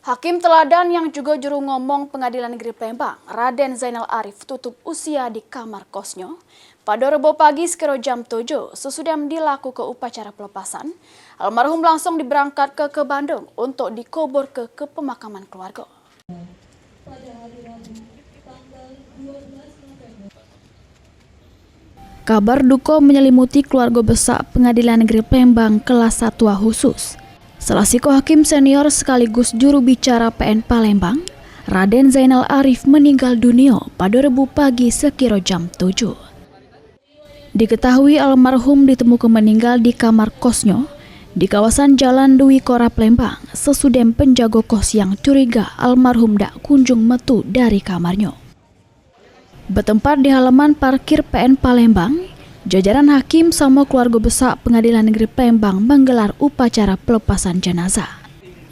Hakim teladan yang juga juru ngomong Pengadilan Negeri Palembang, Raden Zainal Arif, tutup usia di kamar kosnya. Pada Rebo pagi sekira jam 7, sesudah dilakukan upacara pelepasan, almarhum langsung diberangkat ke Bandung untuk dikubur ke pemakaman keluarga. Kabar duka menyelimuti keluarga besar Pengadilan Negeri Palembang kelas 1 khusus. Selasiko hakim senior sekaligus juru bicara PN Palembang, Raden Zainal Arif meninggal dunia pada Rabu pagi sekira jam 7. Diketahui almarhum ditemukan meninggal di kamar kosnya di kawasan Jalan Dwi Kora Palembang sesudah penjaga kos yang curiga almarhum dak kunjung metu dari kamarnya. Bertempat di halaman parkir PN Palembang, jajaran hakim sama keluarga besar Pengadilan Negeri Palembang menggelar upacara pelepasan jenazah.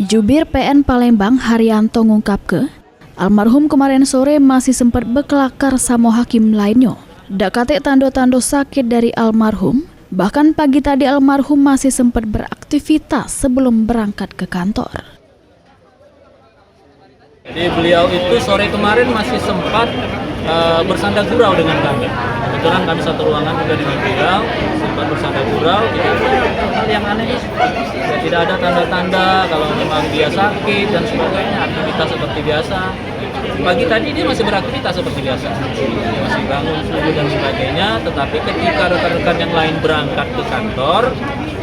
Jubir PN Palembang Haryanto ngungkapke, almarhum kemarin sore masih sempat berkelakar sama hakim lainnya. Dak kate tanda-tanda sakit dari almarhum, bahkan pagi tadi almarhum masih sempat beraktivitas sebelum berangkat ke kantor. Jadi beliau itu sore kemarin masih sempat bersanda gurau dengan kami. Kebetulan kami satu ruangan juga dengan beliau, sempat bersanda gurau. Jadi hal yang aneh, tidak ada tanda-tanda kalau memang dia sakit dan sebagainya, aktivitas seperti biasa. Pagi tadi dia masih beraktivitas seperti biasa, dia masih bangun subuh dan sebagainya. Tetapi ketika rekan-rekan yang lain berangkat ke kantor,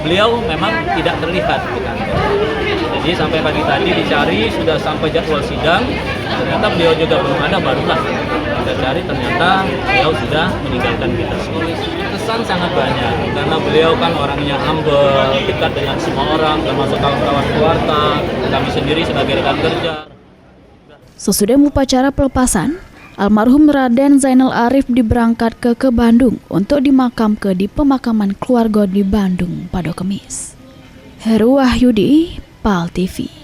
beliau memang tidak terlihat di kantor. Jadi sampai pagi tadi dicari, sudah sampai jadwal sidang, ternyata beliau juga belum ada, barulah kita cari, ternyata beliau sudah meninggalkan kita semua. Kesan sangat banyak, karena beliau kan orangnya humble, dekat dengan semua orang, termasuk kawan-kawan keluarga, kami sendiri sebagai rekan kerja. Sesudah upacara pelepasan, almarhum Raden Zainal Arif diberangkat ke Bandung untuk dimakamkan di pemakaman keluarga di Bandung pada Kamis. Heru Wahyudi, PAL TV.